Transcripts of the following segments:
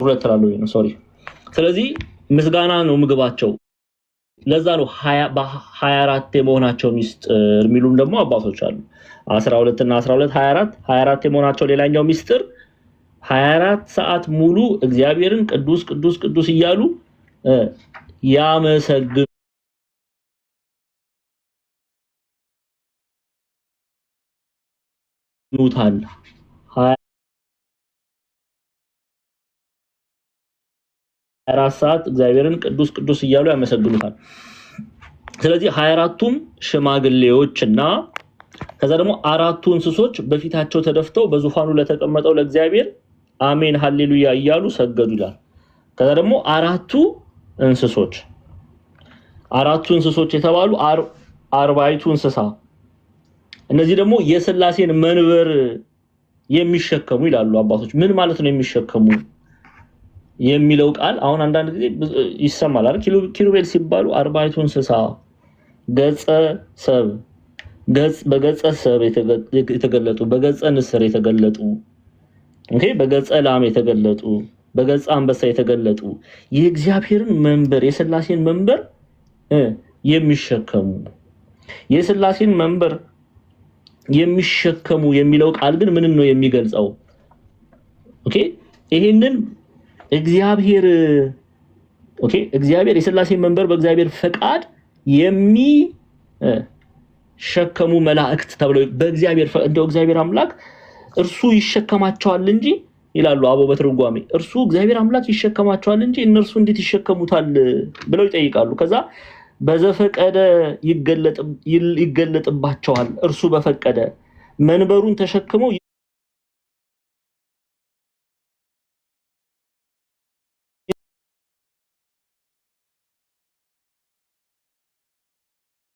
ሁለት ላለው ነው ሶሪ ስለዚህ ምስጋና ነው ምግባቸው ለዛ ነው 24 የመሆናቸው ሚስጥር የሚሉም ደግሞ አባቶች አሉ 12 እና 12 24 የመሆናቸው ሌላኛው ሚስጥር 24 ሰዓት ሙሉ እግዚአብሔርን ቅዱስ ቅዱስ ቅዱስ እያሉ ያመሰግኑታል 24 ሰዓት እግዚአብሔርን ቅዱስ ቅዱስ እያሉ ያመሰግኑታል ስለዚህ 24ቱም ሽማግሌዎችና ከዛ ደግሞ አራቱ እንስሶች በፊታቸው ተደፍተው በዙፋኑ ለተቀመጠው ለእግዚአብሔር አሜን ሃሌሉያ እያሉ ሰገዱ ይላል ከዛ ደግሞ አራቱ እንስሶች የተባሉ አርባይቱ እንስሳ እነዚህ ደግሞ የሥላሴን መንበር የሚሸከሙ ይላሉ አባቶች ምን ማለት ነው የሚሸከሙ የሚለው ቃል አሁን አንዳንድ ጊዜ ይሰማል አይደል ኪሩቤል ሲባሉ አርባይቱ እንስሳ በገጸ ሰብ የተገለጡ በገጸ ንስር የተገለጡ ኦኬ በገጸ ላም የተገለጡ በገጸ አንበሳ የተገለጡ የእግዚአብሔርን መንበር የሥላሴን መንበር የሚሸከሙ የሥላሴን መንበር የሚሸከሙ የሚለው ቃል ግን ምን ነው የሚገልጸው ኦኬ ይሄንን እግዚአብሔር የሥላሴን መንበር በእግዚአብሔር ፈቃድ የሚሸከሙ መላእክት ተብለው በእግዚአብሔር እንደው እግዚአብሔር አምላክ እርሱ ይሸከማቸዋል እንጂ ይላሉ አቦ በትርጓሜ እርሱ እግዚአብሔር አምላክ ይሸከማቸዋል እንጂ እነርሱ እንዴት ይሸከሙታል ብለው ይጠይቃሉ ከዛ በዘፈቀደ ይገለጥባቸዋል እርሱ በፈቀደ መንበሩን ተሸክመው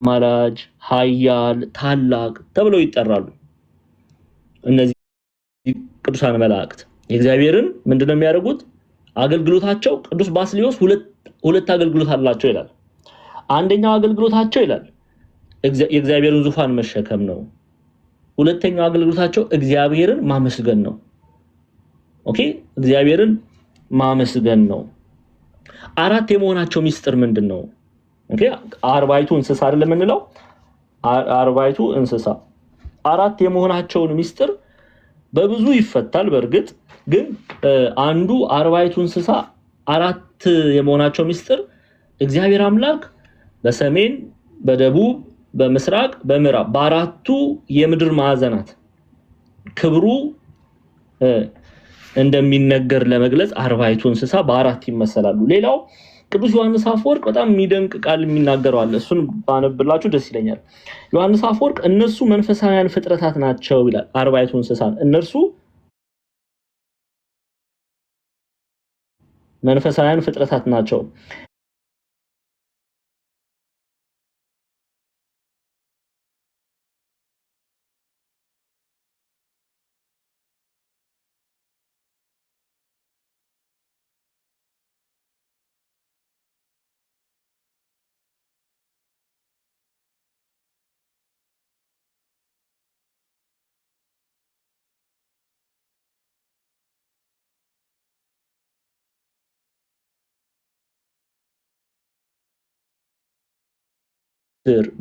ማላጅ ኃያል ታላቅ ተብለው ይጠራሉ እነዚህ ቅዱሳን መላእክት የእግዚአብሔርን ምንድነው የሚያደርጉት አገልግሎታቸው ቅዱስ ባስልዮስ ሁለት አገልግሎት አላቸው ይላል አንደኛው አገልግሎታቸው ይላል የእግዚአብሔርን ዙፋን መሸከም ነው ሁለተኛው አገልግሎታቸው እግዚአብሔርን ማመስገን ነው ኦኬ እግዚአብሔርን ማመስገን ነው አራት የመሆናቸው ሚስጥር ምንድነው ኦኬ አርባይቱ እንስሳ አይደለም እንለው አርባይቱ እንስሳ አራት የመሆናቸውን ሚስጥር በብዙ ይፈታል በርግጥ ግን አንዱ አርባይቱ እንስሳ አራት የመሆናቸው ሚስጥር እግዚአብሔር አምላክ በሰሜን በደቡብ በምስራቅ በምዕራብ በአራቱ የምድር ማዕዘናት ክብሩ እንደሚነገር ለመግለጽ አርባይቱ እንስሳ በአራት ይመሰላሉ ሌላው ቅዱስ ዮሐንስ አፈወርቅ በጣም የሚደንቅ ቃል የሚናገረው አለ እሱን ባነብላችሁ ደስ ይለኛል ዮሐንስ አፈወርቅ እነሱ መንፈሳውያን ፍጥረታት ናቸው ይላል አርባይቱ እንስሳ እነርሱ መንፈሳውያን ፍጥረታት ናቸው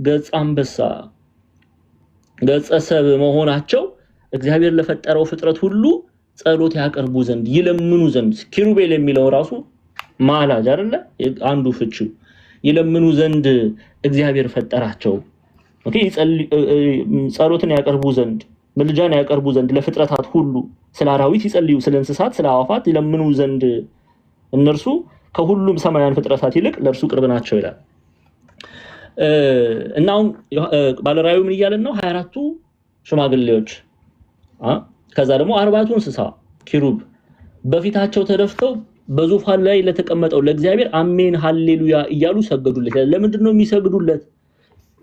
ገጽ አንበሳ ገጽ ሰብ መሆናቸው እግዚአብሔር ለፈጠረው ፍጥረት ሁሉ ጸሎት ያቀርቡ ዘንድ ይለምኑ ዘንድ ኪሩቤል የሚለው ራሱ ማላጅ አይደለ አንዱ ፍቺው ይለምኑ ዘንድ እግዚአብሔር ፈጠራቸው ኦኬ ጸሎትን ያቀርቡ ዘንድ ምልጃን ያቀርቡ ዘንድ ለፍጥረታት ሁሉ ስለ አራዊት ይጸልዩ ስለ እንስሳት ስለ አዋፋት ይለምኑ ዘንድ እነርሱ ከሁሉም ሰማያን ፍጥረታት ይልቅ ለእርሱ ቅርብ ናቸው ይላል እናው ባለራዩ ምን ይያለን ነው 24ቱ ሽማግሌዎች ከዛ ደግሞ 40ቱ እንስሳ ኪሩብ በፊታቸው ተደፍተው በዙፋን ላይ ለተቀመጠው ለእግዚአብሔር አሜን ሃሌሉያ እያሉ ሰገዱለት ለምንድን ነው የሚሰግዱለት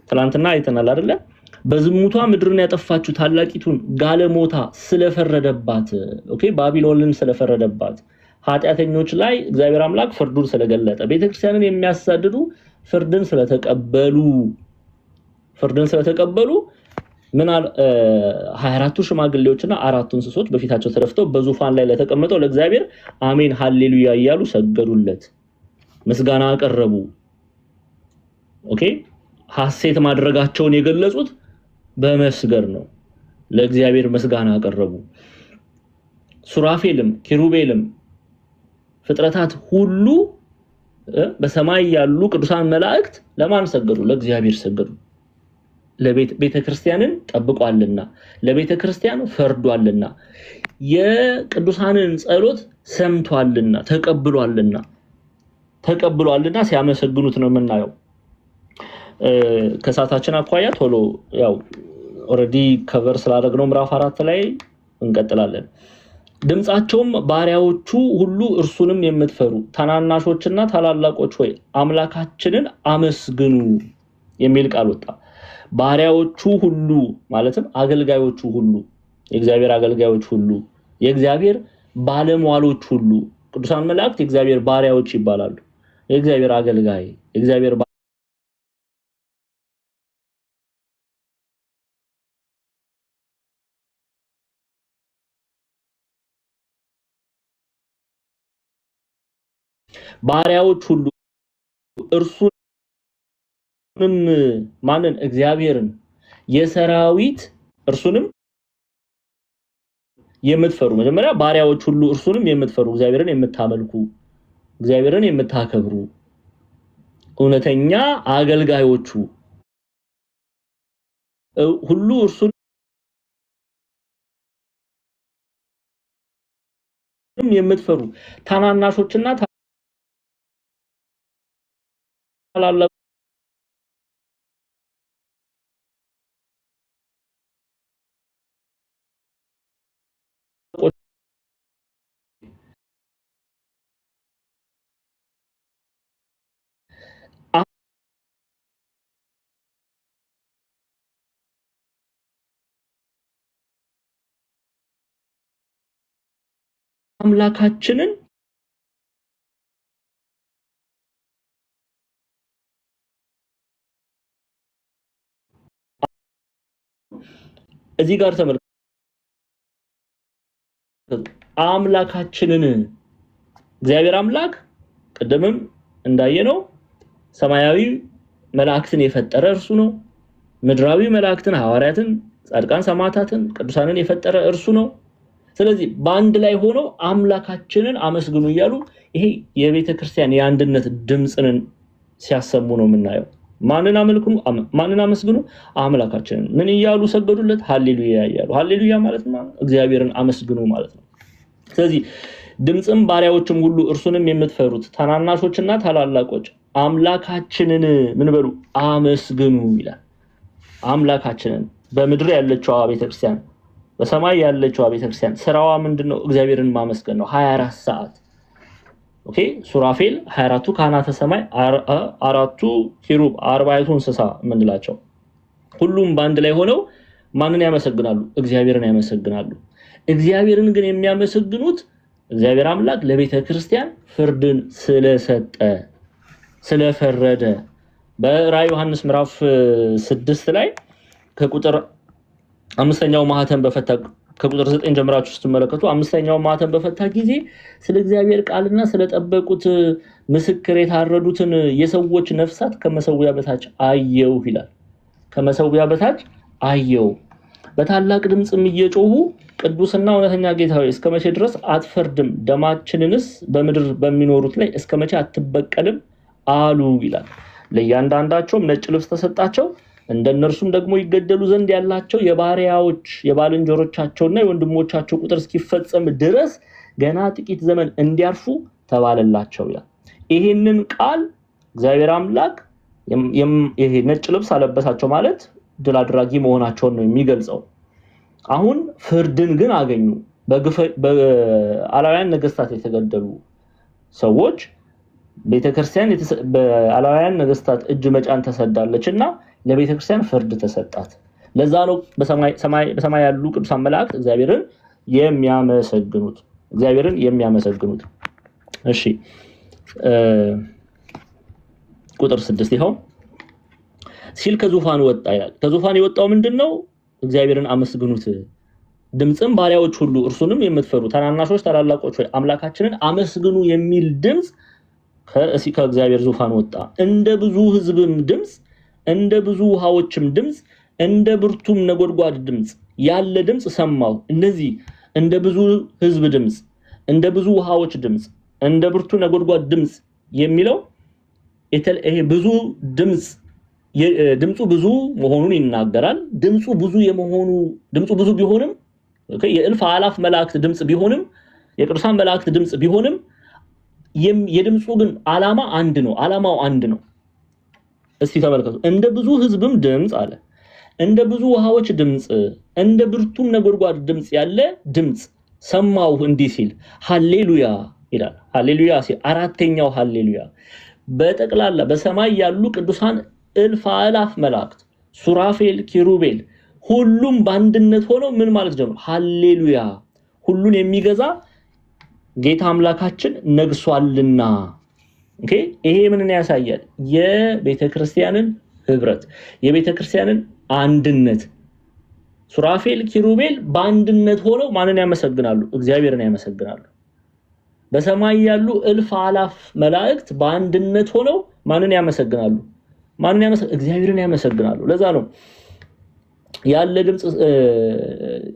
ትላንትና አይተናል አይደለ በዝሙቷ ምድርን ያጠፋችሁ ታላቂቱን ጋለሞታ ስለፈረደባት ኦኬ ባቢሎንን ስለፈረደባት ኃጢያተኞች ላይ እግዚአብሔር አምላክ ፍርዱን ስለገለጠ ቤተክርስቲያንን የሚያሳድዱ ፍርድን ስለተቀበሉ ምን 24ቱ ሽማግሌዎችና አራቱ እንስሶች በፊታቸው ተደፍተው በዙፋን ላይ ለተቀመጠው ለእግዚአብሔር አሜን ሃሌሉያ እያሉ ሰገዱለት፣ ምስጋና አቀረቡ። ኦኬ ሐሴት ማድረጋቸውን የገለጹት በመስገድ ነው። ለእግዚአብሔር ምስጋና አቀረቡ። ሱራፌልም ኪሩቤልም ፍጥረታት ሁሉ በሰማይ ያሉ ቅዱሳን መላእክት ለማን ሰገዱ? ለእግዚአብሔር ሰገዱ። ለቤተክርስቲያንን ጠብቋልና ለቤተክርስቲያን ፈርዷልና የቅዱሳንን ጸሎት ሰምቷልና ተቀብሏልና ሲያመሰግኑት ነው የምናየው። ከሳታችን አኳያ ቶሎ ያው ኦሬዲ ከቨር ስላደረግነው ምዕራፍ 4 ላይ እንቀጥላለን። ድምጻቸውም ባሪያዎቹ ሁሉ እርሱንም የምትፈሩ ታናናሾችና ታላላቆች ሆይ አምላካችንን አመስግኑ የሚል ቃል ወጣ። ባሪያዎቹ ሁሉ ማለትም አገልጋዮቹ ሁሉ፣ የእግዚአብሔር አገልጋዮች ሁሉ፣ የእግዚአብሔር ባለሟሎች ሁሉ፣ ቅዱሳን መላእክት የእግዚአብሔር ባሪያዎች ይባላሉ። የእግዚአብሔር አገልጋይ የእግዚአብሔር ባሪያዎች ሁሉ እርሱንም ማንን? እግዚአብሔርን የሰራዊት እርሱንም የምትፈሩ መጀመሪያ ባሪያዎች ሁሉ እርሱንም የምትፈሩ እግዚአብሔርን የምታመልኩ እግዚአብሔርን የምታከብሩ እውነተኛ አገልጋዮቹ ሁሉ እርሱንም የምትፈሩ ታናናሾችና ታላላቆች አምላካችንን እዚህ ጋር ተመልከቱ። አምላካችንን እግዚአብሔር አምላክ ቀደምም እንዳየነው ሰማያዊ መላእክትን የፈጠረ እርሱ ነው። ምድራዊ መላእክትን፣ ሐዋርያትን፣ ጻድቃን፣ ሰማዕታትን፣ ቅዱሳንን የፈጠረ እርሱ ነው። ስለዚህ በአንድ ላይ ሆነው አምላካችንን አመስግኑ እያሉ ይሄ የቤተክርስቲያን የአንድነት ድምጽን ሲያሰሙ ነው የምናየው። ማንን አመስግኑ? አምላካችንን። ምን እያሉ ሰገዱለት? ሃሌሉያ እያሉ። ሃሌሉያ ማለት እግዚአብሔርን አመስግኑ ማለት ነው። ስለዚህ ድምጽም ባሪያዎችም ሁሉ እርሱንም የምትፈሩት ታናናሾችና ታላላቆች አምላካችንን ምን በሉ? አመስግኑ ይላል። አምላካችንን በምድር ያለችው ቤተክርስቲያን፣ በሰማይ ያለችው ቤተክርስቲያን ስራዋ ምንድነው? እግዚአብሔርን ማመስገን ነው 24 ሰዓት። ኦኬ ሱራፌል 24ቱ ካህናተ ሰማይ፣ አራቱ ኪሩብ፣ 40ቱ እንስሳ ምንላቸው ሁሉም በአንድ ላይ ሆነው ማንን ያመሰግናሉ? እግዚአብሔርን ያመሰግናሉ። እግዚአብሔርን ግን የሚያመሰግኑት እግዚአብሔር አምላክ ለቤተክርስቲያን ፍርድን ስለሰጠ ስለፈረደ በራዕየ ዮሐንስ ምዕራፍ 6 ላይ ከቁጥር 5ኛው ማህተም በፈታ ከቁጥር 9 ጀምራችሁ ስትመለከቱ 5ኛው ማህተም በፈታ ጊዜ ስለ እግዚአብሔር ቃልና ስለጠበቁት ምስክር የታረዱትን የሰዎች ነፍሳት ከመሰዊያ በታች አየው ይላል። ከመሰዊያ በታች አየው። በታላቅ ድምጽም እየጮሁ ቅዱስና እውነተኛ ጌታ ሆይ እስከመቼ ድረስ አትፈርድም? ደማችንንስ በምድር በሚኖሩት ላይ እስከመቼ አትበቀልም አሉ ይላል። ለእያንዳንዳቸውም ነጭ ልብስ ተሰጣቸው። እንደነርሱም ደግሞ ይገደሉ ዘንድ ያላቸው የባሪያዎች የባልንጀሮቻቸውና የወንድሞቻቸው ቁጥር እስኪፈጸም ድረስ ገና ጥቂት ዘመን እንዲያርፉ ተባለላቸው ይላል። ይሄንን ቃል እግዚአብሔር አምላክ ይሄ ነጭ ልብስ አለበሳቸው ማለት ድል አድራጊ መሆናቸውን ነው የሚገልጸው። አሁን ፍርድን ግን አገኙ። በአላውያን ነገስታት የተገደሉ ሰዎች ቤተክርስቲያን በአላውያን ነገስታት እጅ መጫን ተሰዳለችና ለቤተክርስቲያን ፍርድ ተሰጣት። ለዛ ነው በሰማይ ያሉ ቅዱሳን መላእክት እግዚአብሔርን የሚያመሰግኑት። እሺ ቁጥር 6 ይኸው ሲል ከዙፋኑ ወጣ ይላል። ከዙፋን የወጣው ምንድነው? እግዚአብሔርን አመስግኑት ድምጽም ባሪያዎች ሁሉ እርሱንም የምትፈሩ ታናናሾች ታላላቆች ሆይ አምላካችንን አመስግኑ የሚል ድምጽ ከእግዚአብሔር ዙፋን ወጣ። እንደ ብዙ ሕዝብም ድምጽ እንደ ብዙ ውሃዎችም ድምጽ እንደ ብርቱም ነጎድጓድ ድምጽ ያለ ድምጽ ሰማሁ። እነዚህ እንደ ብዙ ሕዝብ ድምጽ እንደ ብዙ ውሃዎች ድምጽ እንደ ብርቱ ነጎድጓድ ድምጽ የሚለው ይሄ ብዙ ድምጹ ብዙ መሆኑን ይናገራል። ድምጹ ብዙ ቢሆንም የእልፍ አላፍ መላእክት ድምጽ ቢሆንም የቅዱሳን መላእክት ድምጽ ቢሆንም የድምጹ ግን ዓላማው አንድ ነው። እስቲ ተመልከቱ። እንደ ብዙ ሕዝብም ድምጽ አለ እንደ ብዙ ውሃዎች ድምጽ እንደ ብርቱም ነጎድጓድ ድምጽ ያለ ድምጽ ሰማሁ እንዲህ ሲል ሃሌሉያ ይላል። ሃሌሉያ ሲል አራተኛው ሃሌሉያ በጠቅላላ በሰማይ ያሉ ቅዱሳን እልፍ አላፍ መላእክት ሱራፌል ኪሩቤል ሁሉም በአንድነት ሆነው ምን ማለት ጀመሩ? ሃሌሉያ ሁሉን የሚገዛ ጌታ አምላካችን ነግሷልና። ኦኬ ይሄ ምንን ያሳያል? የቤተክርስቲያንን ህብረት የቤተክርስቲያንን አንድነት። ሱራፌል ኪሩቤል በአንድነት ሆነው ማንን ያመሰግናሉ? እግዚአብሔርን ያመሰግናሉ። በሰማይ ያሉ እልፍ አላፍ መላእክት በአንድነት ሆነው ማንን ያመሰግናሉ? እግዚአብሔርን ያመሰግናሉ። ለዛ ነው ያለ ድምጽ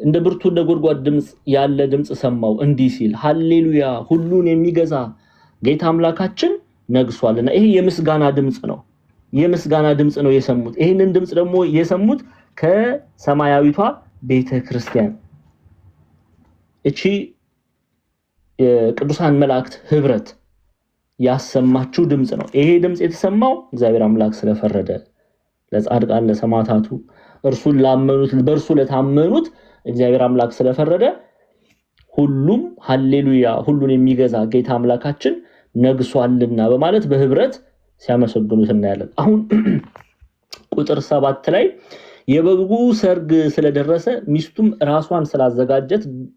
እንደ ብርቱ ነጎድጓድ ድምጽ ያለ ድምጽ ሰማው እንዲህ ሲል ሃሌሉያ ሁሉን የሚገዛ ጌታ አምላካችን ነግሷልና። ይሄ የምስጋና ድምጽ ነው የሰሙት። ይሄንን ድምጽ ደግሞ የሰሙት ከሰማያዊቷ ቤተክርስቲያን እቺ የቅዱሳን መላእክት ህብረት ያሰማችው ድምጽ ነው። ይሄ ድምጽ የተሰማው እግዚአብሔር አምላክ ስለፈረደ ለጻድቃን ለሰማዕታቱ እርሱን ላመኑት በእርሱ ለታመኑት እግዚአብሔር አምላክ ስለፈረደ ሁሉም ሃሌሉያ ሁሉን የሚገዛ ጌታ አምላካችን ነግሷልና በማለት በህብረት ሲያመሰግኑት እናያለን። አሁን ቁጥር 7 ላይ የበጉ ሰርግ ስለደረሰ ሚስቱም ራሷን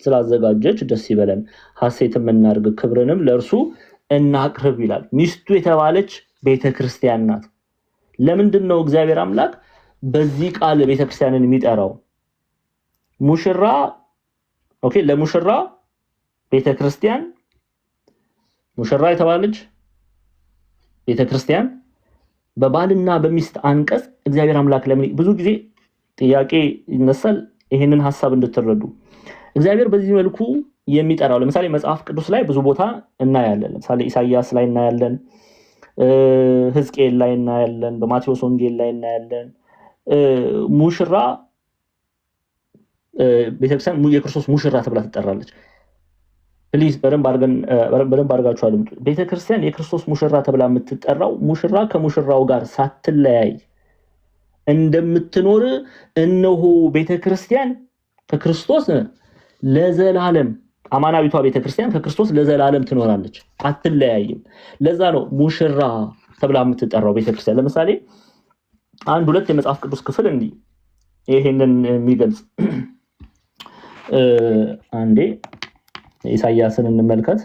ስላዘጋጀች ደስ ይበለን ሐሴትም እናድርግ ክብርንም ለእርሱ እናቅርብ ይላል። ሚስቱ የተባለች ቤተክርስቲያን ናት። ለምንድን ነው እግዚአብሔር አምላክ በዚህ ቃል ቤተክርስቲያንን የሚጠራው? ሙሽራ ለሙሽራ ቤተክርስቲያን ሙሽራ የተባለች ቤተክርስቲያን በባልና በሚስት አንቀጽ እግዚአብሔር አምላክ ለምን ብዙ ጊዜ ጥያቄ ይነሳል። ይሄንን ሐሳብ እንድትረዱ እግዚአብሔር በዚህ መልኩ የሚጠራው ለምሳሌ መጽሐፍ ቅዱስ ላይ ብዙ ቦታ እናያለን። ለምሳሌ ኢሳይያስ ላይ እናያለን፣ ሕዝቅኤል ላይ እናያለን፣ በማቴዎስ ወንጌል ላይ እናያለን። ሙሽራ ቤተክርስቲያን የክርስቶስ ሙሽራ ተብላ ትጠራለች። ፕሊዝ በደንብ አድርጋችሁ አድምጡ። ቤተክርስቲያን የክርስቶስ ሙሽራ ተብላ የምትጠራው ሙሽራ ከሙሽራው ጋር ሳትለያይ እንደምትኖር እነሆ ቤተክርስቲያን ከክርስቶስ ለዘላለም አማናዊቷ ቤተክርስቲያን ከክርስቶስ ለዘላለም ትኖራለች፣ አትለያይም። ለዛ ነው ሙሽራ ተብላ የምትጠራው ቤተክርስቲያን። ለምሳሌ አንድ ሁለት የመጽሐፍ ቅዱስ ክፍል እንዲህ ይሄንን የሚገልጽ አንዴ ኢሳይያስን እንመልከት።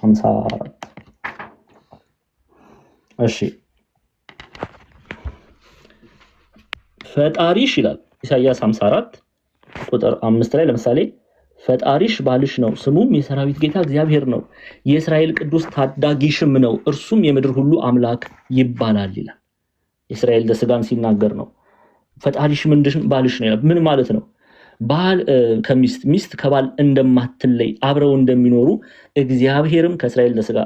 54 እሺ ፈጣሪሽ ይላል ኢሳይያስ 54 ቁጥር 5 ላይ ለምሳሌ ፈጣሪሽ ባልሽ ነው፣ ስሙም የሰራዊት ጌታ እግዚአብሔር ነው፣ የእስራኤል ቅዱስ ታዳጊሽም ነው፣ እርሱም የምድር ሁሉ አምላክ ይባላል ይላል። የእስራኤል ዘስጋን ሲናገር ነው። ፈጣሪሽ ምንድን ባልሽ ነው? ምን ማለት ነው? ባል ከሚስት ሚስት ከባል እንደማትለይ አብረው እንደሚኖሩ እግዚአብሔርም ከእስራኤል ዘስጋ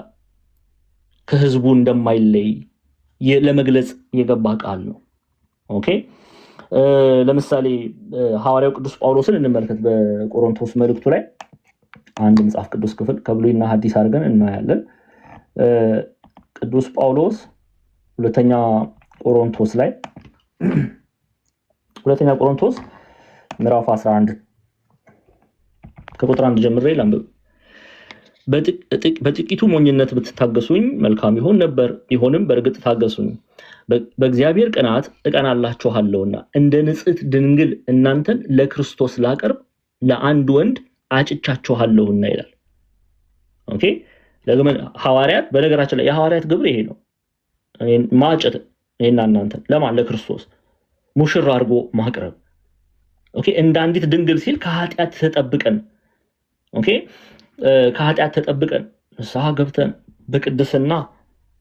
ከህዝቡ እንደማይለይ ለመግለጽ የገባ ቃል ነው። ኦኬ ለምሳሌ ሐዋርያው ቅዱስ ጳውሎስን እንመልከት። በቆሮንቶስ መልእክቱ ላይ አንድ መጽሐፍ ቅዱስ ክፍል ከብሉይና ሐዲስ አድርገን እናያለን። ቅዱስ ጳውሎስ ሁለተኛ ቆሮንቶስ ምዕራፍ 11 ከቁጥር 1 ጀምሬ ላንብብ። በጥቂቱ ሞኝነት ብትታገሱኝ መልካም ይሆን ነበር፣ ይሆንም በእርግጥ ታገሱኝ። በእግዚአብሔር ቅናት እቀናላችኋለሁና እንደ ንጽሕት ድንግል እናንተን ለክርስቶስ ላቀርብ ለአንድ ወንድ አጭቻችኋለሁና ይላል። ኦኬ ለምን ሐዋርያት በነገራችን ላይ የሐዋርያት ግብር ይሄ ነው። ማጨት እኔና እናንተ ለማን ለክርስቶስ ሙሽራ አድርጎ ማቅረብ። ኦኬ እንደ አንዲት ድንግል ሲል ከኃጢአት ተጠብቀን ኦኬ ከኃጢአት ተጠብቀን ንስሐ ገብተን በቅድስና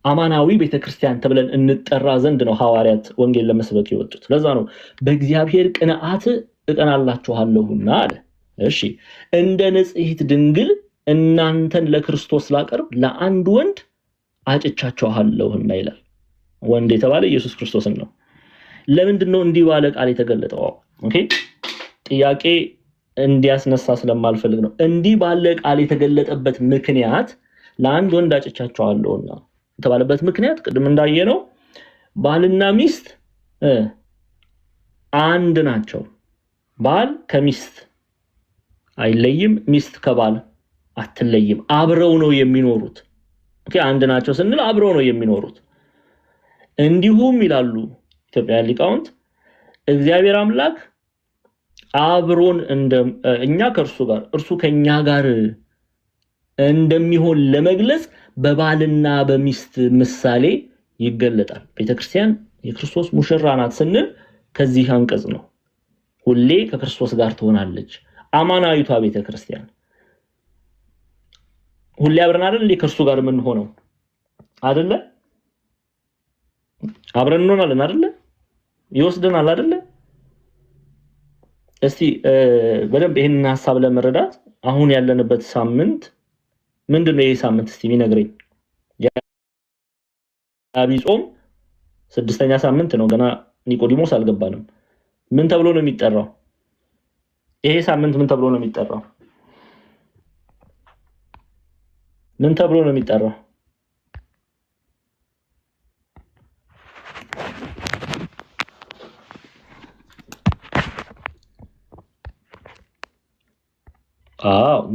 አማናዊ ቤተክርስቲያን ተብለን እንጠራ ዘንድ ነው ሐዋርያት ወንጌል ለመስበክ የወጡት። ለዛ ነው በእግዚአብሔር ቅንዓት እቀናላችኋለሁና አለ። እሺ እንደ ንጽሕት ድንግል እናንተን ለክርስቶስ ላቀርብ ለአንድ ወንድ አጭቻችኋለሁና ይላል። ወንድ የተባለ ኢየሱስ ክርስቶስን ነው። ለምንድን ነው እንዲህ ባለ ቃል የተገለጠው? ኦኬ ጥያቄ እንዲያስነሳ ስለማልፈልግ ነው። እንዲህ ባለ ቃል የተገለጠበት ምክንያት ለአንድ ወንድ አጭቻችኋለሁና የተባለበት ምክንያት ቅድም እንዳየነው ባልና ሚስት አንድ ናቸው። ባል ከሚስት አይለይም፣ ሚስት ከባል አትለይም። አብረው ነው የሚኖሩት። ኦኬ አንድ ናቸው ስንል አብረው ነው የሚኖሩት። እንዲሁም ይላሉ ኢትዮጵያ ሊቃውንት እግዚአብሔር አምላክ አብሮን እኛ ከእርሱ ጋር እርሱ ከኛ ጋር እንደሚሆን ለመግለጽ በባልና በሚስት ምሳሌ ይገለጣል። ቤተክርስቲያን የክርስቶስ ሙሽራ ናት ስንል ከዚህ አንቀጽ ነው። ሁሌ ከክርስቶስ ጋር ትሆናለች አማናዊቷ ቤተክርስቲያን። ሁሌ አብረን አይደል ከእርሱ ጋር ምን ሆነው አይደለ? አብረን እንሆናለን አይደለ? ይወስደናል አይደለ? እስቲ በደንብ ይሄንን ሐሳብ ለመረዳት አሁን ያለንበት ሳምንት ምንድነው? ይሄ ሳምንት እስቲ የሚነግረኝ የዐቢይ ጾም 6ኛ ሳምንት ነው። ገና ኒቆዲሞስ አልገባንም። ምን ተብሎ ነው የሚጠራው? ይሄ ሳምንት ምን ተብሎ ነው የሚጠራው? ምን ተብሎ ነው የሚጠራው?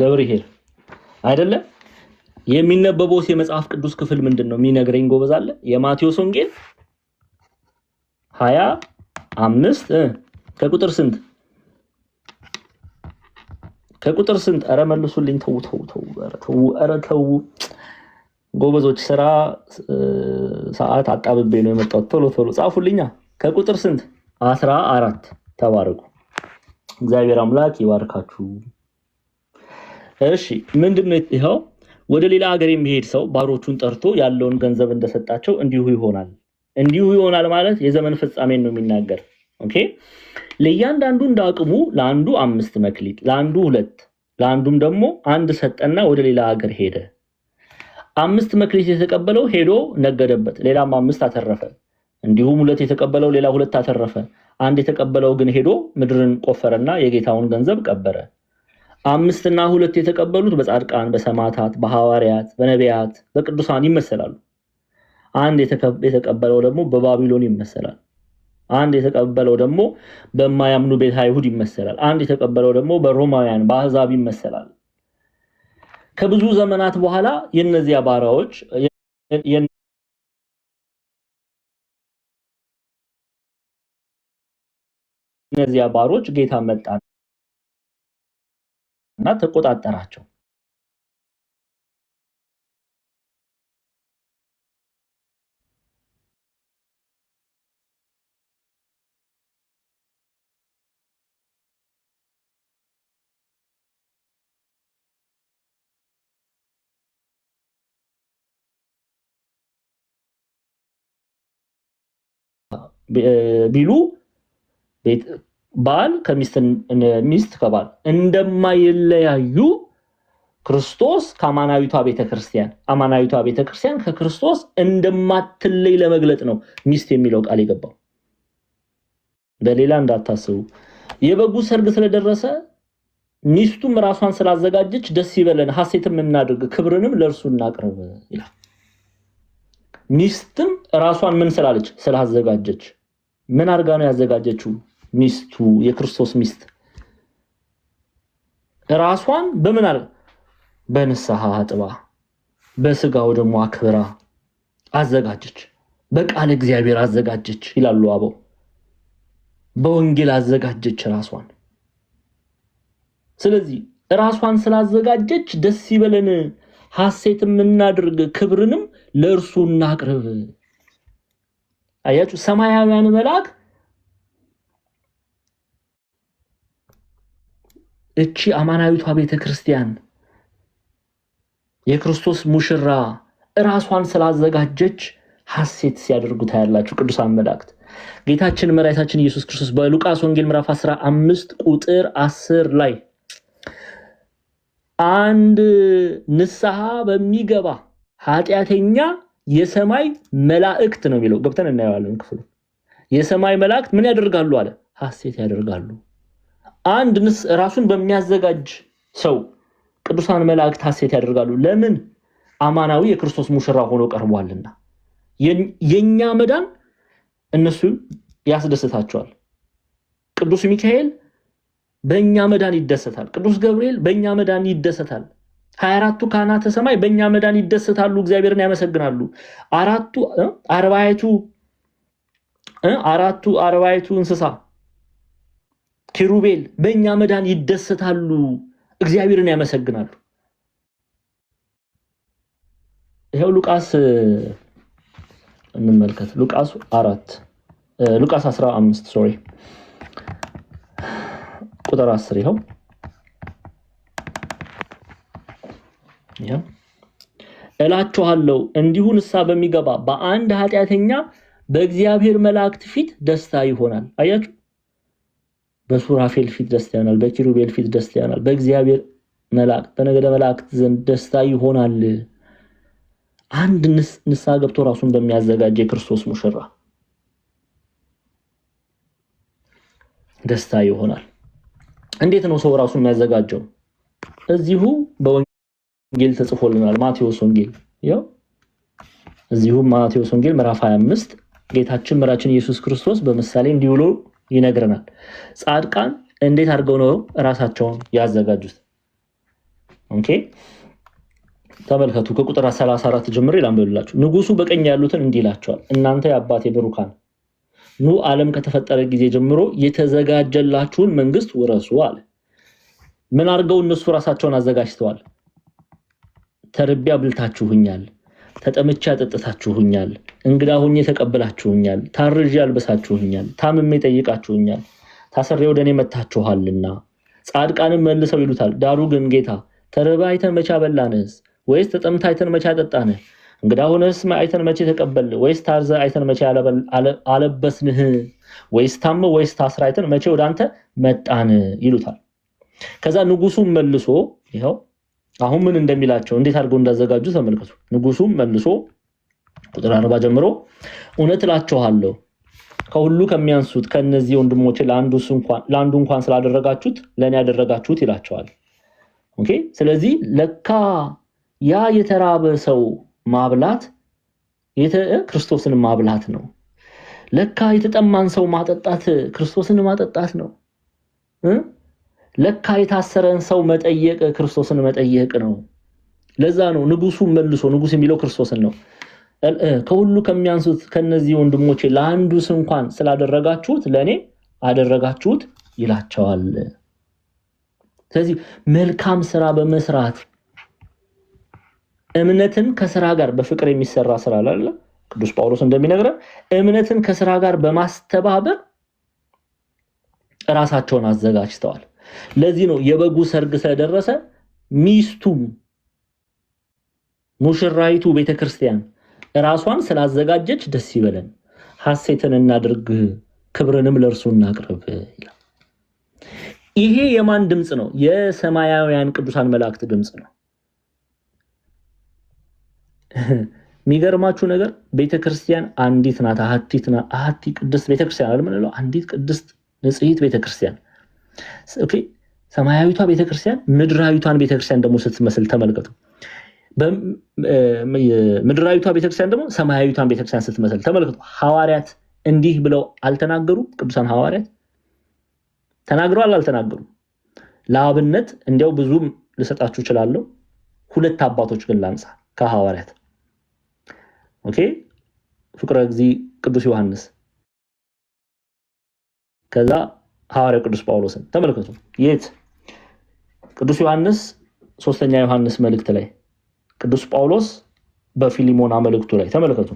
ገብርኄር አይደለ? የሚነበበው የመጽሐፍ ቅዱስ ክፍል ምንድነው የሚነግረኝ? ጎበዝ አለ። የማቴዎስ ወንጌል 25 ከቁጥር ስንት? ከቁጥር ስንት? ኧረ መልሱልኝ። ተው ጎበዞች፣ ስራ ሰዓት አጣብቤ ነው የመጣሁት። ቶሎ ጻፉልኛ። ከቁጥር ስንት? 14 ተባረኩ። እግዚአብሔር አምላክ ይባርካችሁ። እሺ ምንድነው? ይሄው ወደ ሌላ ሀገር የሚሄድ ሰው ባሮቹን ጠርቶ ያለውን ገንዘብ እንደሰጣቸው እንዲሁ ይሆናል። እንዲሁ ይሆናል ማለት የዘመን ፍጻሜን ነው የሚናገር። ኦኬ ለእያንዳንዱ እንደ አቅሙ ለአንዱ 5 መክሊት፣ ለአንዱ 2፣ ለአንዱም ደግሞ 1 ሰጠና ወደ ሌላ ሀገር ሄደ። 5 መክሊት የተቀበለው ሄዶ ነገደበት፣ ሌላም 5 አተረፈ። እንዲሁም 2 የተቀበለው ሌላ 2 አተረፈ። 1 የተቀበለው ግን ሄዶ ምድርን ቆፈረና የጌታውን ገንዘብ ቀበረ። 5 እና 2 የተቀበሉት በጻድቃን፣ በሰማዕታት፣ በሐዋርያት፣ በነቢያት፣ በቅዱሳን ይመሰላሉ። 1 የተቀበለው ደግሞ በባቢሎን ይመሰላል። 1 የተቀበለው ደግሞ በማያምኑ ቤተ አይሁድ ይመሰላል። 1 የተቀበለው ደግሞ በሮማውያን በአሕዛብ ይመሰላል። ከብዙ ዘመናት በኋላ የነዚያ ባሪያዎች ጌታ መጣና ተቆጣጠራቸው። ቢሉ ባል ሚስት ከባል እንደማይለያዩ ክርስቶስ ከአማናዊቷ ቤተክርስቲያን ከክርስቶስ እንደማትለይ ለመግለጥ ነው ሚስት የሚለው ቃል የገባው። በሌላ እንዳታስቡ። የበጉ ሰርግ ስለደረሰ ሚስቱም ራሷን ስላዘጋጀች ደስ ይበለን፣ ሐሴትም እናድርግ፣ ክብርንም ለእርሱ እናቅርብ ይላል። ሚስትም ራሷን ምን ስላለች? ስላዘጋጀች። ምን አድርጋ ነው ያዘጋጀችው? ሚስቱ የክርስቶስ ሚስት ራሷን በምን አለ? በንስሐ አጥባ በስጋው ደግሞ አክብራ አዘጋጀች። በቃል እግዚአብሔር አዘጋጀች ይላሉ አበው። በወንጌል አዘጋጀች ራሷን። ስለዚህ ራሷን ስላዘጋጀች ደስ ይበለን፣ ሐሴትም እናድርግ፣ ክብርንም ለእርሱ እናቅርብ። አያችሁ ሰማያውያን መልአክ እቺ አማናዊቷ ቤተክርስቲያን የክርስቶስ ሙሽራ ራሷን ስላዘጋጀች ሐሴት ሲያደርጉ ታያላችሁ ቅዱሳን መላእክት። ጌታችን መድኃኒታችን ኢየሱስ ክርስቶስ በሉቃስ ወንጌል ምዕራፍ 15 ቁጥር 10 ላይ አንድ ንስሐ በሚገባ ኃጢአተኛ የሰማይ መላእክት ነው የሚለው ገብተን እናየዋለን ክፍሉ። የሰማይ መላእክት ምን ያደርጋሉ አለ? ሐሴት ያደርጋሉ። አንድ ራሱን በሚያዘጋጅ ሰው ቅዱሳን መላእክት ሐሴት ያደርጋሉ። ለምን? አማናዊ የክርስቶስ ሙሽራ ሆኖ ቀርቧልና። የኛ መዳን እነሱን ያስደስታቸዋል። ቅዱስ ሚካኤል በእኛ መዳን ይደሰታል። ቅዱስ ገብርኤል በእኛ መዳን ይደሰታል። 24ቱ ካህናተ ሰማይ በእኛ መዳን ይደሰታሉ፣ እግዚአብሔርን ያመሰግናሉ። አርባዕቱ እንስሳ ኪሩቤል በእኛ መዳን ይደሰታሉ፣ እግዚአብሔርን ያመሰግናሉ። ይሄው ሉቃስ እንመልከት። ሉቃስ 15 ቁጥር 10 ይሄው እላችኋለሁ እንዲሁ ንስሐ በሚገባ በአንድ ኃጢአተኛ በእግዚአብሔር መላእክት ፊት ደስታ ይሆናል። አያችሁ በሱራፌል ፊት ደስታ ይሆናል፣ በኪሩቤል ፊት ደስታ ይሆናል፣ በእግዚአብሔር መላእክት በነገደ መላእክት ዘንድ ደስታ ይሆናል። አንድ ንስሐ ገብቶ ራሱን በሚያዘጋጅ የክርስቶስ ሙሽራ ደስታ ይሆናል። እንዴት ነው ሰው ራሱን የሚያዘጋጀው? እዚሁ በወንጌል ተጽፎልናል። ማቴዎስ ወንጌል ያው እዚሁ ማቴዎስ ወንጌል ምዕራፍ 25 ጌታችን መድኃኒታችን ኢየሱስ ክርስቶስ በምሳሌ እንዲህ ብሎ ይነግረናል። ጻድቃን እንዴት አድርገው ነው ራሳቸውን ያዘጋጁት? ኦኬ ተመልከቱ። ከቁጥር 34 ጀምሮ ላንብብላችሁ። ንጉሱ በቀኝ ያሉትን እንዲህ ይላቸዋል፣ እናንተ የአባቴ ብሩካን ኑ ዓለም ከተፈጠረ ጊዜ ጀምሮ የተዘጋጀላችሁን መንግስት ወረሱ አለ። ምን አድርገው እነሱ ራሳቸውን አዘጋጅተዋል? ተርቤ አብልታችሁኛል፣ ተጠምቼ አጠጥታችሁኛል፣ እንግዳ ሆኜ ተቀበላችሁኛል፣ ታርዤ አልበሳችሁኛል፣ ታምሜ ጠይቃችሁኛል፣ ታስሬ ወደኔ መጣችኋልና። ጻድቃንም መልሰው ይሉታል፣ ዳሩ ግን ጌታ ተርበህ አይተን መቼ አበላንህስ? ወይስ ተጠምተህ አይተን መቼ አጠጣንህ? እንግዳ ሆነህስ አይተን መቼ ተቀበልን? ወይስ ታርዘህ አይተን መቼ አለበስንህ? ወይስ ታመህ ወይስ ታስረህ አይተን መቼ ወዳንተ መጣን? ይሉታል። ከዛ ንጉሱም መልሶ ይሄው አሁን ምን እንደሚላቸው እንዴት አድርገው እንዳዘጋጁ ተመልከቱ። ንጉሱም መልሶ ቁጥር 40 ጀምሮ እውነት እላችኋለሁ ከሁሉ ከሚያንሱት ከነዚህ ወንድሞቼ ለአንዱ እንኳን ስላደረጋችሁት ለኔ ያደረጋችሁት ይላቸዋል። ኦኬ ስለዚህ ለካ ያ የተራበ ሰው ማብላት ክርስቶስን ማብላት ነው። ለካ የተጠማን ሰው ማጠጣት ክርስቶስን ማጠጣት ነው። ለካ የታሰረን ሰው መጠየቅ ክርስቶስን መጠየቅ ነው። ለዛ ነው ንጉሱ መልሶ ንጉስ የሚለው ክርስቶስን ነው። ከሁሉ ከሚያንሱት ከነዚህ ወንድሞቼ ለአንዱስ እንኳን ስላደረጋችሁት ለኔ አደረጋችሁት ይላቸዋል። ስለዚህ መልካም ስራ በመስራት እምነትን ከስራ ጋር በፍቅር የሚሰራ ስራ አለ። ቅዱስ ጳውሎስ እንደሚነግረን እምነትን ከስራ ጋር በማስተባበር ራሳቸውን አዘጋጅተዋል። ለዚህ ነው የበጉ ሰርግ ስለደረሰ ሚስቱ ሙሽራይቱ ቤተክርስቲያን ራሷን ስላዘጋጀች ደስ ይበለን፣ ሐሴትን እናድርግ፣ ክብርንም ለእርሱ እናቅርብ ይላል። ይሄ የማን ድምጽ ነው? የሰማያውያን ቅዱሳን መላእክት ድምጽ ነው። የሚገርማችሁ ነገር ቤተክርስቲያን አንዲት ናት፣ አሐቲ ቅድስት ቤተክርስቲያን አይደል የምንለው? አንዲት ቅድስት ንጽሕት ቤተክርስቲያን። ኦኬ ሰማያዊቷ ቤተክርስቲያን ምድራዊቷን ቤተክርስቲያን ደግሞ ስትመስል ተመልከቱ። ምድራዊቷ ቤተክርስቲያን ደግሞ ሰማያዊቷን ቤተክርስቲያን ስትመስል ተመልከቱ። ሐዋርያት እንዲህ ብለው አልተናገሩ? ቅዱሳን ሐዋርያት ተናግረዋል አልተናገሩም? ለአብነት እንዲያው ብዙ ልሰጣችሁ እችላለሁ። ሁለት አባቶች ግን ላንሳ ከሐዋርያት። ኦኬ ፍቅረ እግዚእ ቅዱስ ዮሐንስ፣ ከዛ ሐዋርያ ቅዱስ ጳውሎስን ተመልከቱ። የት ቅዱስ ዮሐንስ 3ኛ ዮሐንስ መልእክት ላይ፣ ቅዱስ ጳውሎስ በፊሊሞና መልእክቱ ላይ ተመልከቱ።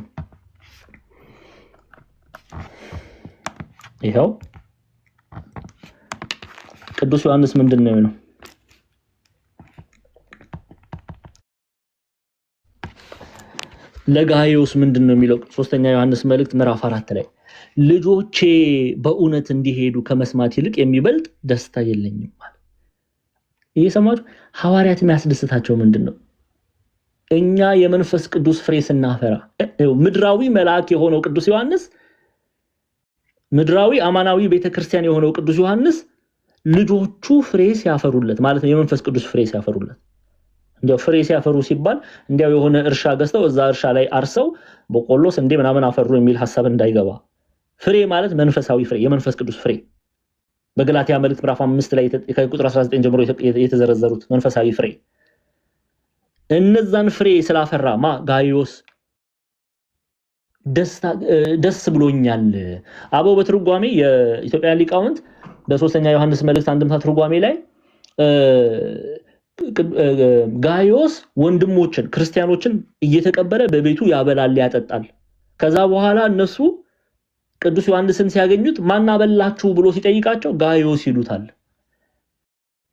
ይሄው ቅዱስ ዮሐንስ ምንድነው ነው ለጋይዮስ ምንድነው የሚለው ሶስተኛ ዮሐንስ መልእክት ምዕራፍ 4 ላይ ልጆቼ በእውነት እንዲሄዱ ከመስማት ይልቅ የሚበልጥ ደስታ የለኝም ማለት። ይሄ ሰማችሁ ሐዋርያት የሚያስደስታቸው ምንድነው? እኛ የመንፈስ ቅዱስ ፍሬ ስናፈራ ምድራዊ መልአክ የሆነው ቅዱስ ዮሐንስ ምድራዊ አማናዊ ቤተክርስቲያን የሆነው ቅዱስ ዮሐንስ ልጆቹ ፍሬ ሲያፈሩለት ማለት ነው። የመንፈስ ቅዱስ ፍሬ ሲያፈሩለት እንዲያው ፍሬ ሲያፈሩ ሲባል እንዲያው የሆነ እርሻ ገዝተው እዛ እርሻ ላይ አርሰው በቆሎ ስንዴ ምናምን አፈሩ የሚል ሐሳብ እንዳይገባ። ፍሬ ማለት መንፈሳዊ ፍሬ የመንፈስ ቅዱስ ፍሬ በገላትያ መልእክት ምዕራፍ 5 ላይ ከቁጥር 19 ጀምሮ የተዘረዘሩት መንፈሳዊ ፍሬ እነዛን ፍሬ ስላፈራ ጋይዮስ ደስ ብሎኛል። አበው በትርጓሜ የኢትዮጵያ ሊቃውንት በሶስተኛ ዮሐንስ መልእክት አንድምታ ትርጓሜ ላይ ጋይዮስ ወንድሞችን ክርስቲያኖችን እየተቀበለ በቤቱ ያበላል ያጠጣል። ከዛ በኋላ እነሱ ቅዱስ ዮሐንስን ሲያገኙት ማን አበላችሁ ብሎ ሲጠይቃቸው ጋይዮስ ይሉታል።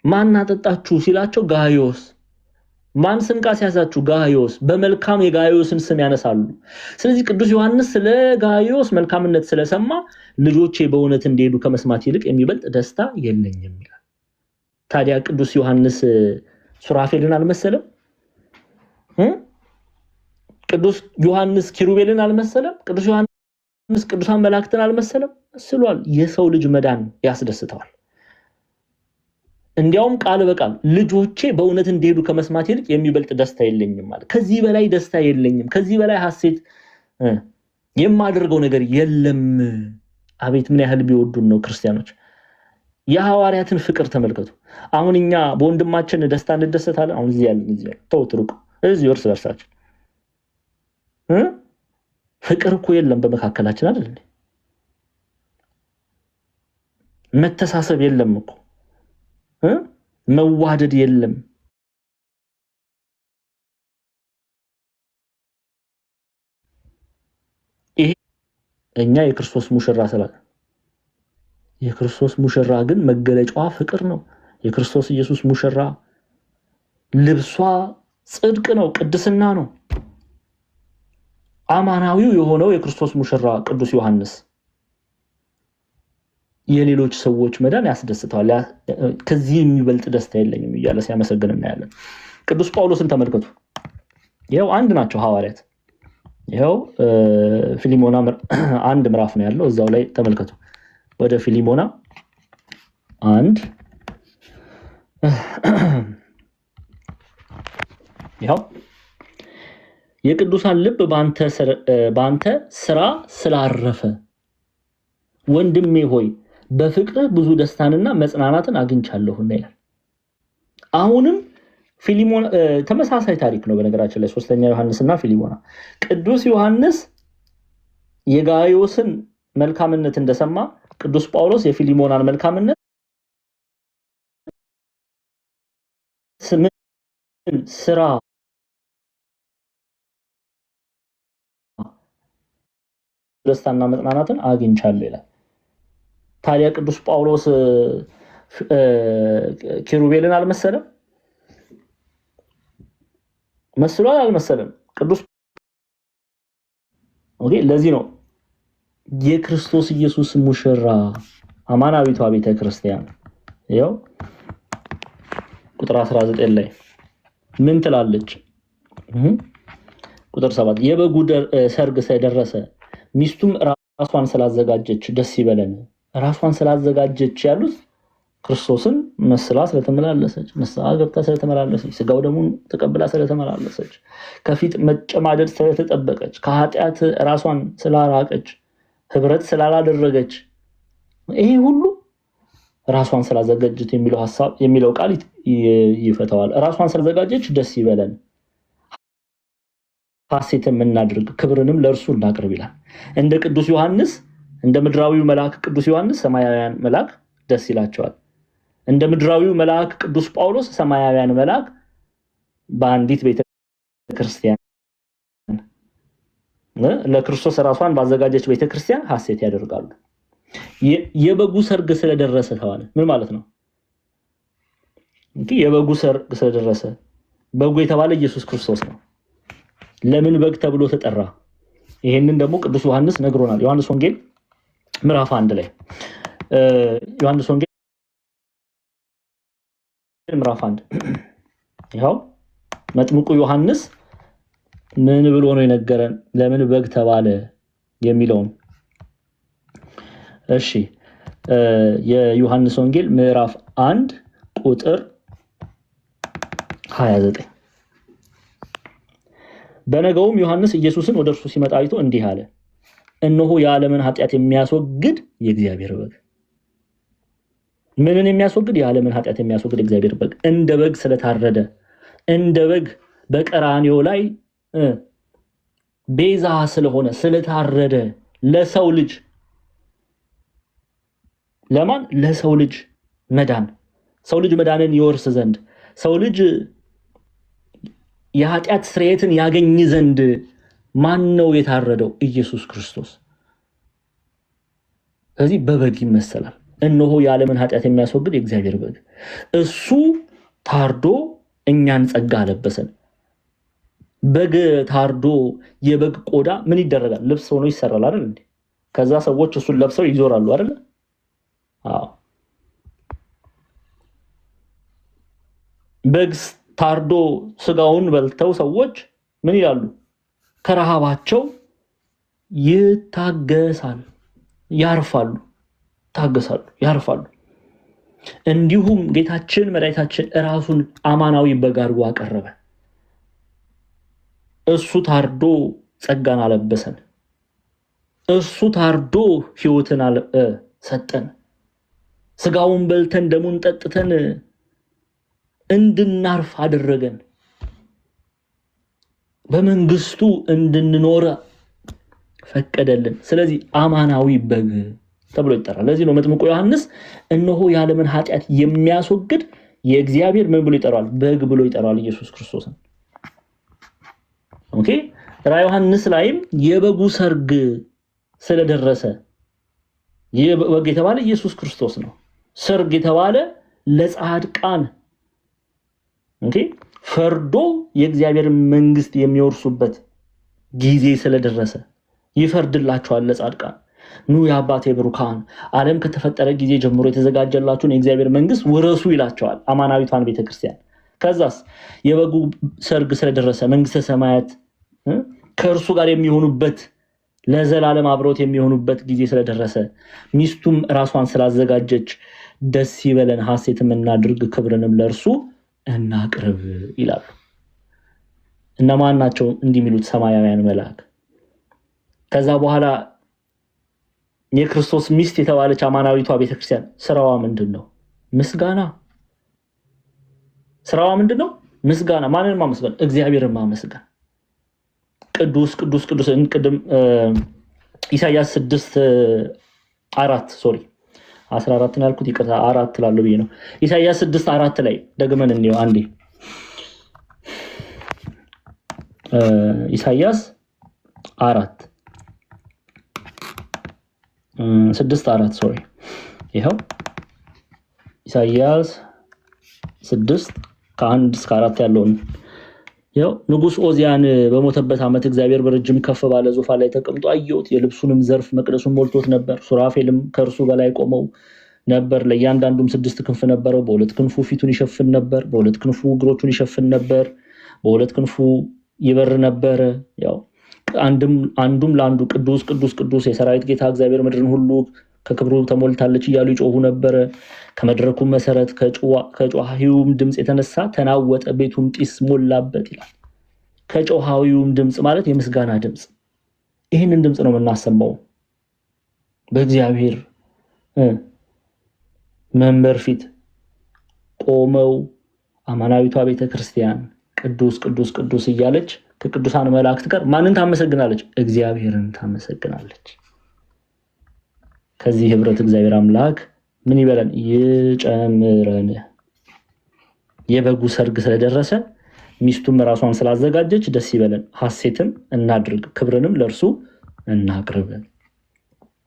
ማን አጠጣችሁ ሲላቸው ጋይዮስ። ማን ስንቃ ሲያዛችሁ ጋይዮስ። በመልካም የጋይዮስን ስም ያነሳሉ። ስለዚህ ቅዱስ ዮሐንስ ስለ ጋይዮስ መልካምነት ስለሰማ ልጆቼ በእውነት እንዲሄዱ ከመስማት ይልቅ የሚበልጥ ደስታ የለኝም ይላል። ታዲያ ቅዱስ ዮሐንስ ሱራፌልን አልመሰለም? ቅዱስ ዮሐንስ ኪሩቤልን አልመሰለም? ቅዱስ ዮሐንስ ቅዱሳን መላእክትን አልመሰለም? መስሏል። የሰው ልጅ መዳን ያስደስተዋል። እንዲያውም ቃል በቃል ልጆቼ በእውነት እንዲሄዱ ከመስማት ይልቅ የሚበልጥ ደስታ የለኝም ማለት። ከዚህ በላይ ደስታ የለኝም፣ ከዚህ በላይ ሐሴት የማደርገው ነገር የለም። አቤት ምን ያህል ቢወዱን ነው ክርስቲያኖች። የሐዋርያትን ፍቅር ተመልከቱ። አሁን እኛ በወንድማችን ደስታ እንደሰታለን። አሁን እዚህ ያለ ተውትሩቅ እዚህ እርስ በርሳችን ፍቅር እኮ የለም በመካከላችን አይደል እንዴ? መተሳሰብ የለም እኮ መዋደድ የለም። ይሄ እኛ የክርስቶስ ሙሽራ ስላለ የክርስቶስ ሙሽራ ግን መገለጫዋ ፍቅር ነው። የክርስቶስ ኢየሱስ ሙሽራ ልብሷ ጽድቅ ነው፣ ቅድስና ነው። አማናዊው የሆነው የክርስቶስ ሙሽራ ቅዱስ ዮሐንስ የሌሎች ሰዎች መዳን ያስደስተዋል። ከዚህ የሚበልጥ ደስታ የለኝም እያለ ሲያመሰግን እናያለን። ቅዱስ ጳውሎስን ተመልከቱ። ይሄው አንድ ናቸው ሐዋርያት። ይሄው ፊሊሞና አንድ ምዕራፍ ነው ያለው፣ እዛው ላይ ተመልከቱ። ወደ ፊሊሞና አንድ ይሄው የቅዱሳን ልብ ባንተ ስራ ስላረፈ ወንድሜ ሆይ በፍቅር ብዙ ደስታንና መጽናናትን አግኝቻለሁና ይላል። አሁንም ፊሊሞና ተመሳሳይ ታሪክ ነው በነገራችን ላይ ሶስተኛ ዮሐንስና ፊሊሞና። ቅዱስ ዮሐንስ የጋይዮስን መልካምነት እንደሰማ ቅዱስ ጳውሎስ የፊሊሞናን መልካምነት ስራ ደስታና መጽናናትን አግኝቻለሁ ይላል። ታዲያ ቅዱስ ጳውሎስ ኪሩቤልን አልመሰለም? መስሏል? አልመሰለም? ቅዱስ ለዚህ ነው የክርስቶስ ኢየሱስ ሙሽራ አማናዊቷ ቤተክርስቲያን ይኸው ቁጥር 19 ላይ ምን ትላለች? ቁጥር 7 የበጉ ሰርግ ሳይደረሰ ሚስቱም ራሷን ስላዘጋጀች ደስ ይበለን። ራሷን ስላዘጋጀች ያሉት ክርስቶስን መስላ ስለተመላለሰች፣ መስላ ገብታ ስለተመላለሰች፣ ስጋው ደሙን ተቀብላ ስለተመላለሰች፣ ከፊት መጨማደድ ስለተጠበቀች፣ ከኃጢአት ራሷን ስላራቀች፣ ህብረት ስላላደረገች፣ ይሄ ሁሉ ራሷን ስላዘጋጀች የሚለው ቃል ይፈታዋል። ራሷን ስላዘጋጀች ደስ ይበለን፣ ሐሴትም እናድርግ፣ ክብርንም ለእርሱ እናቅርብ ይላል። እንደ ቅዱስ ዮሐንስ እንደ ምድራዊው መልአክ ቅዱስ ዮሐንስ ሰማያውያን መልአክ ደስ ይላቸዋል። እንደ ምድራዊው መልአክ ቅዱስ ጳውሎስ ሰማያውያን መልአክ በአንዲት ቤተክርስቲያን ለክርስቶስ ራሷን ባዘጋጀች ቤተክርስቲያን ሐሴት ያደርጋሉ። የበጉ ሰርግ ስለደረሰ ተባለ። ምን ማለት ነው? እንግዲህ የበጉ ሰርግ ስለደረሰ በጉ የተባለ ኢየሱስ ክርስቶስ ነው። ለምን በግ ተብሎ ተጠራ? ይሄንን ደግሞ ቅዱስ ዮሐንስ ነግሮናል። ዮሐንስ ወንጌል ምዕራፍ 1 ላይ ዮሐንስ ወንጌል ምዕራፍ 1 ይኸው መጥምቁ ዮሐንስ ምን ብሎ ነው የነገረን? ለምን በግ ተባለ የሚለውን። እሺ የዮሐንስ ወንጌል ምዕራፍ 1 ቁጥር 29 በነገውም ዮሐንስ ኢየሱስን ወደ እርሱ ሲመጣ አይቶ እንዲህ አለ፣ እነሆ የዓለምን ኃጢአት የሚያስወግድ የእግዚአብሔር በግ። ምንን የሚያስወግድ? የዓለምን ኃጢአት የሚያስወግድ የእግዚአብሔር በግ። እንደ በግ ስለታረደ፣ እንደ በግ በቀራንዮ ላይ ቤዛ ስለሆነ ስለታረደ፣ ለሰው ልጅ ለማን? ለሰው ልጅ መዳን፣ ሰው ልጅ መዳንን ይወርስ ዘንድ፣ ሰው ልጅ የኃጢአት ስርየትን ያገኝ ዘንድ ማን ነው የታረደው? ኢየሱስ ክርስቶስ። ስለዚህ በበግ ይመሰላል። እነሆ የዓለምን ኃጢአት የሚያስወግድ የእግዚአብሔር በግ። እሱ ታርዶ እኛን ጸጋ አለበሰን። በግ ታርዶ የበግ ቆዳ ምን ይደረጋል? ልብስ ሆኖ ይሰራል አይደል እንዴ? ከዛ ሰዎች እሱን ለብሰው ይዞራሉ አይደል? አዎ። በግ ታርዶ ስጋውን በልተው ሰዎች ምን ይላሉ? ከረሃባቸው ይታገሳል፣ ያርፋሉ፣ ታገሳሉ፣ ያርፋሉ። እንዲሁም ጌታችን መድኃኒታችን ራሱን አማናዊ በግ አድርጎ አቀረበ። እሱ ታርዶ ጸጋን አለበሰን። እሱ ታርዶ ሕይወትን ሰጠን። ስጋውን በልተን ደሙን ጠጥተን እንድናርፍ አደረገን። በመንግስቱ እንድንኖር ፈቀደልን። ስለዚህ አማናዊ በግ ተብሎ ይጠራል። ለዚህ ነው መጥምቁ ዮሐንስ እነሆ የዓለምን ኃጢአት የሚያስወግድ የእግዚአብሔር ምን ብሎ ይጠራዋል? በግ ብሎ ይጠራዋል ኢየሱስ ክርስቶስን። ኦኬ። ራዕየ ዮሐንስ ላይም የበጉ ሰርግ ስለደረሰ የበግ የተባለ ኢየሱስ ክርስቶስ ነው። ሰርግ የተባለ ለጻድቃን ኦኬ ፈርዶ የእግዚአብሔር መንግስት የሚወርሱበት ጊዜ ስለደረሰ ይፈርድላቸዋል ለጻድቃን። ኑ የአባቴ ብሩካን ዓለም ከተፈጠረ ጊዜ ጀምሮ የተዘጋጀላችሁን የእግዚአብሔር መንግስት ውረሱ ይላቸዋል አማናዊቷን ቤተክርስቲያን። ከዛስ የበጉ ሰርግ ስለደረሰ መንግስተ ሰማያት ከእርሱ ጋር የሚሆኑበት ለዘላለም አብሮት የሚሆኑበት ጊዜ ስለደረሰ ሚስቱም ራሷን ስላዘጋጀች ደስ ይበለን፣ ሐሴትም እናድርግ፣ ክብርንም ለእርሱ እናቅርብ ይላሉ። እነማን ናቸው እንዲህ የሚሉት? ሰማያውያን መልአክ። ከዛ በኋላ የክርስቶስ ሚስት የተባለች አማናዊቷ ቤተክርስቲያን ስራዋ ምንድነው? ምስጋና። ስራዋ ምንድነው? ምስጋና። ማንን ማመስገን? እግዚአብሔርን ማመስገን። ቅዱስ ቅዱስ ቅዱስ። እንቅድም ኢሳይያስ 6:4 ሶሪ 14 ነው ያልኩት፣ ይቅርታ 4 ላለው ብዬ ነው። ኢሳይያስ 6:4 ላይ ደግመን እንየው አንዴ። ኢሳይያስ 6:4 ሶሪ፣ ይሄው ኢሳይያስ 6:1 እስከ 4 ያለውን ያው ንጉስ ኦዚያን በሞተበት ዓመት እግዚአብሔር በረጅም ከፍ ባለ ዙፋን ላይ ተቀምጦ አየሁት። የልብሱንም ዘርፍ መቅደሱን ሞልቶት ነበር። ሱራፌልም ከእርሱ በላይ ቆመው ነበር። ለእያንዳንዱም 6 ክንፍ ነበረው። በ2 ክንፉ ፊቱን ይሸፍን ነበር፣ በ2 ክንፉ እግሮቹን ይሸፍን ነበር፣ በ2 ክንፉ ይበር ነበር። ያው አንዱም ለአንዱ ቅዱስ ቅዱስ ቅዱስ የሰራዊት ጌታ እግዚአብሔር ምድርን ሁሉ ከክብሩ ተሞልታለች እያሉ ይጮሁ ነበር። ከመድረኩም መሰረት ከጮሃዊውም ድምፅ የተነሳ ተናወጠ፣ ቤቱም ጢስ ሞላበት ይላል። ከጮሃዊውም ድምፅ ማለት የምስጋና ድምፅ። ይህንን ድምፅ ነው የምናሰማው በእግዚአብሔር መንበር ፊት ቆመው አማናዊቷ ቤተክርስቲያን ቅዱስ ቅዱስ ቅዱስ እያለች ከቅዱሳን መላእክት ጋር ማንን ታመሰግናለች? እግዚአብሔርን ታመሰግናለች። ከዚህ ህብረት እግዚአብሔር አምላክ ምን ይበለን? ይጨምረን። የበጉ ሰርግ ስለደረሰ ሚስቱም ራሷን ስላዘጋጀች ደስ ይበለን፣ ሐሴትም እናድርግ፣ ክብርንም ለእርሱ እናቅርብ።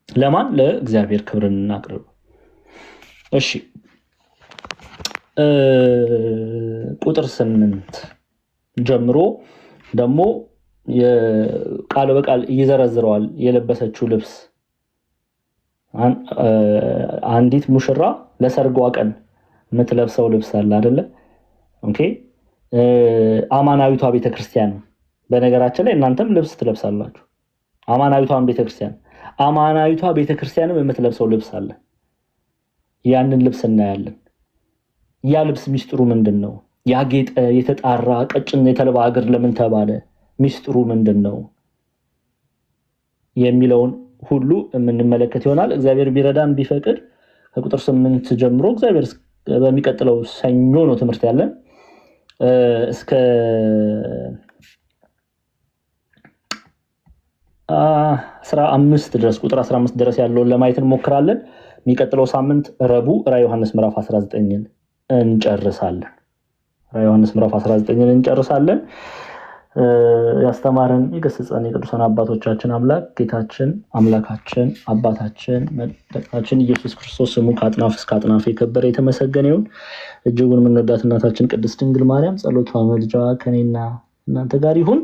ለማን? ለእግዚአብሔር ክብርን እናቅርብ። እሺ ቁጥር 8 ጀምሮ ደግሞ ቃል በቃል ይዘረዝረዋል። የለበሰችው ልብስ አንዲት ሙሽራ ለሰርጓ ቀን የምትለብሰው ልብስ አለ አይደለ? ኦኬ አማናዊቷ ቤተክርስቲያን። በነገራችን ላይ እናንተም ልብስ ትለብሳላችሁ። አማናዊቷ ቤተክርስቲያንም የምትለብሰው ልብስ አለ። ያንን ልብስ እናያለን። ያ ልብስ ሚስጥሩ ምንድን ነው? ያጌጠ የተጣራ ቀጭን የተልባ እግር ለምን ተባለ? ሚስጥሩ ምንድን ነው የሚለውን ሁሉ የምንመለከት ይሆናል። እግዚአብሔር ቢረዳን ቢፈቅድ ከቁጥር 8 ጀምሮ እግዚአብሔር በሚቀጥለው ሰኞ ነው ትምህርት ያለን እስከ 15 ድረስ ቁጥር 15 ድረስ ያለውን ለማየት እንሞክራለን። የሚቀጥለው ሳምንት ረቡዕ ራዕየ ዮሐንስ ምዕራፍ 19ን እንጨርሳለን። ራዕየ ዮሐንስ ምዕራፍ 19ን እንጨርሳለን። ያስተማረን የገሰጸን የቅዱሳን አባቶቻችን አምላክ ጌታችን አምላካችን አባታችን መድኃኒታችን ኢየሱስ ክርስቶስ ስሙ ከአጥናፍ እስከ አጥናፍ የከበረ የተመሰገነ ይሁን። እጅጉን የምንወዳት እናታችን ቅድስት ድንግል ማርያም ጸሎቷ መልጃዋ ከኔና እናንተ ጋር ይሁን።